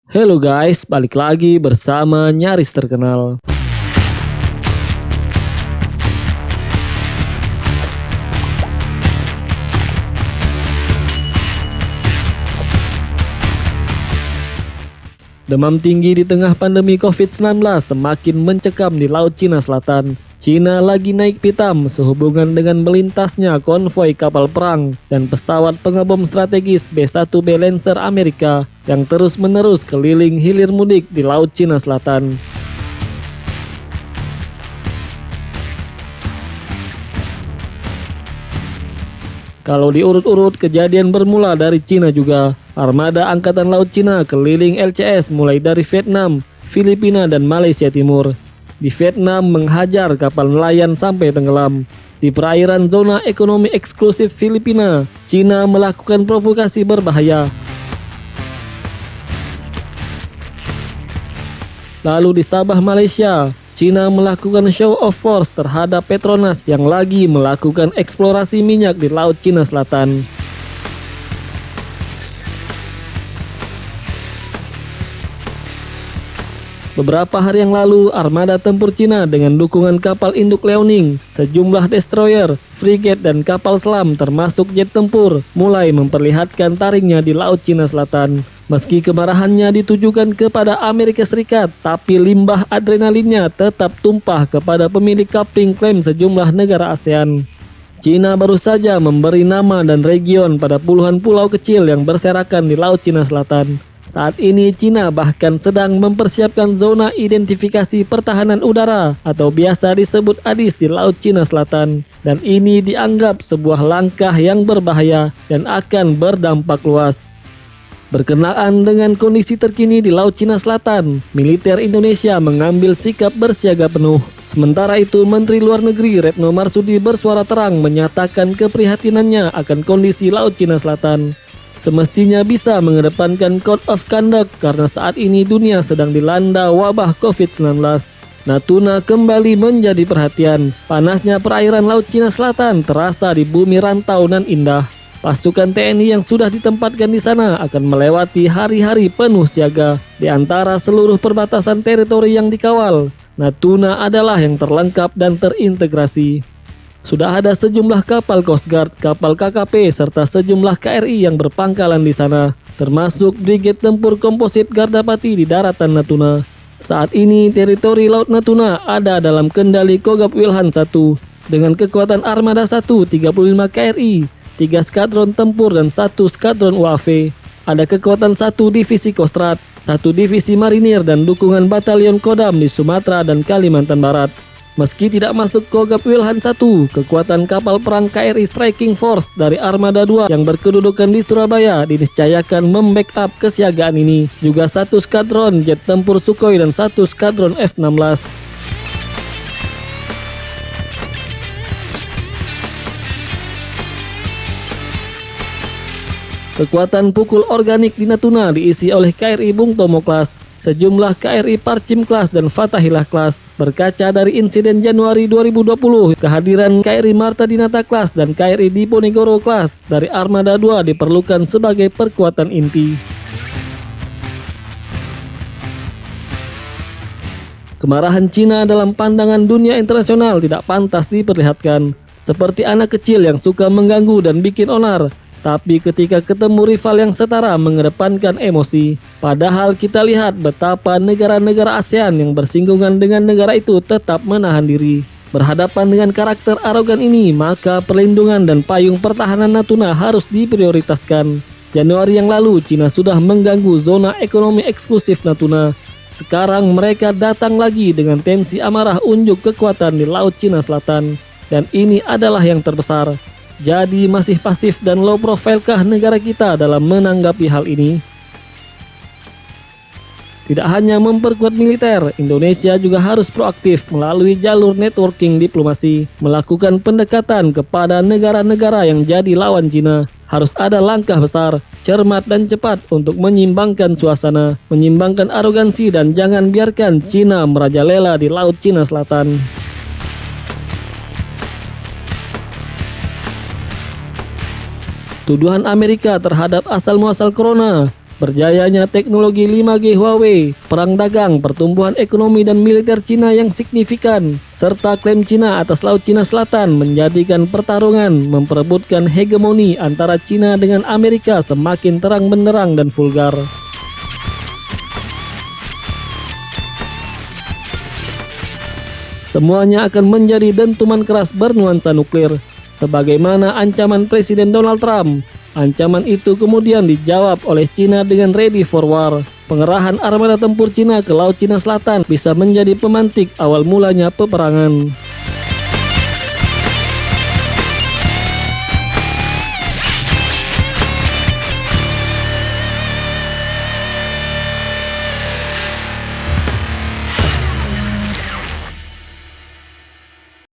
Halo guys, balik lagi bersama Nyaris Terkenal. Demam tinggi di tengah pandemi COVID-19 semakin mencekam di Laut Cina Selatan. Cina lagi naik pitam sehubungan dengan melintasnya konvoi kapal perang dan pesawat pengebom strategis B-1B Lancer Amerika yang terus-menerus keliling hilir mudik di Laut Cina Selatan. Kalau diurut-urut, kejadian bermula dari Cina juga. Armada Angkatan Laut Cina keliling LCS mulai dari Vietnam, Filipina, dan Malaysia Timur. Di Vietnam menghajar kapal nelayan sampai tenggelam. Di perairan zona ekonomi eksklusif Filipina, Cina melakukan provokasi berbahaya. Lalu di Sabah, Malaysia, Cina melakukan show of force terhadap Petronas yang lagi melakukan eksplorasi minyak di Laut Cina Selatan. Beberapa hari yang lalu, armada tempur Cina dengan dukungan kapal induk Liaoning, sejumlah destroyer, frigate, dan kapal selam termasuk jet tempur mulai memperlihatkan taringnya di Laut Cina Selatan. Meski kemarahannya ditujukan kepada Amerika Serikat, tapi limbah adrenalinnya tetap tumpah kepada pemilik kapling klaim sejumlah negara ASEAN. Cina baru saja memberi nama dan region pada puluhan pulau kecil yang berserakan di Laut Cina Selatan. Saat ini Cina bahkan sedang mempersiapkan zona identifikasi pertahanan udara atau biasa disebut ADIS di Laut Cina Selatan. Dan ini dianggap sebuah langkah yang berbahaya dan akan berdampak luas. Berkenaan dengan kondisi terkini di Laut Cina Selatan, militer Indonesia mengambil sikap bersiaga penuh. Sementara itu, Menteri Luar Negeri Retno Marsudi bersuara terang menyatakan keprihatinannya akan kondisi Laut Cina Selatan. Semestinya bisa mengedepankan Code of Conduct karena saat ini dunia sedang dilanda wabah COVID-19. Natuna kembali menjadi perhatian. Panasnya perairan Laut Cina Selatan terasa di bumi rantau nan indah. Pasukan TNI yang sudah ditempatkan di sana akan melewati hari-hari penuh siaga. Di antara seluruh perbatasan teritori yang dikawal, Natuna adalah yang terlengkap dan terintegrasi. Sudah ada sejumlah kapal Coast Guard, kapal KKP, serta sejumlah KRI yang berpangkalan di sana, termasuk Brigade Tempur Komposit Gardapati di daratan Natuna. Saat ini, teritori Laut Natuna ada dalam kendali Kogab Wilhan I, dengan kekuatan armada 1, 35 KRI, 3 skadron tempur, dan 1 skadron UAV. Ada kekuatan 1 divisi Kostrad, 1 divisi marinir, dan dukungan batalion Kodam di Sumatera dan Kalimantan Barat. Meski tidak masuk Kogab Wilhan I, kekuatan kapal perang KRI Striking Force dari Armada 2 yang berkedudukan di Surabaya diniscayakan membackup kesiagaan ini. Juga 1 skadron jet tempur Sukhoi dan 1 skadron F-16. Kekuatan pukul organik di Natuna diisi oleh KRI Bung Tomo Class, sejumlah KRI Parchim Class dan Fathahilah Class. Berkaca dari insiden Januari 2020, kehadiran KRI Marta Dinata Class dan KRI Diponegoro Class dari Armada 2 diperlukan sebagai perkuatan inti. Kemarahan Cina dalam pandangan dunia internasional tidak pantas diperlihatkan, seperti anak kecil yang suka mengganggu dan bikin onar. Tapi ketika ketemu rival yang setara mengedepankan emosi. Padahal kita lihat betapa negara-negara ASEAN yang bersinggungan dengan negara itu tetap menahan diri. Berhadapan dengan karakter arogan ini, maka perlindungan dan payung pertahanan Natuna harus diprioritaskan. Januari yang lalu, Cina sudah mengganggu zona ekonomi eksklusif Natuna. Sekarang mereka datang lagi dengan tensi amarah unjuk kekuatan di Laut Cina Selatan. Dan ini adalah yang terbesar. Jadi masih pasif dan low profile-kah negara kita dalam menanggapi hal ini? Tidak hanya memperkuat militer, Indonesia juga harus proaktif melalui jalur networking diplomasi, melakukan pendekatan kepada negara-negara yang jadi lawan Cina. Harus ada langkah besar, cermat dan cepat untuk menyimbangkan suasana, menyimbangkan arogansi, dan jangan biarkan Cina merajalela di Laut Cina Selatan. Tuduhan Amerika terhadap asal-muasal corona Berjayanya teknologi 5G Huawei, perang dagang, pertumbuhan ekonomi dan militer Cina yang signifikan, serta klaim Cina atas Laut Cina Selatan menjadikan pertarungan memperebutkan hegemoni antara Cina dengan Amerika semakin terang benderang dan vulgar. Semuanya akan menjadi dentuman keras bernuansa nuklir, sebagaimana ancaman Presiden Donald Trump. Ancaman itu kemudian dijawab oleh Cina dengan ready for war. Pengerahan armada tempur Cina ke Laut Cina Selatan bisa menjadi pemantik awal mulanya peperangan.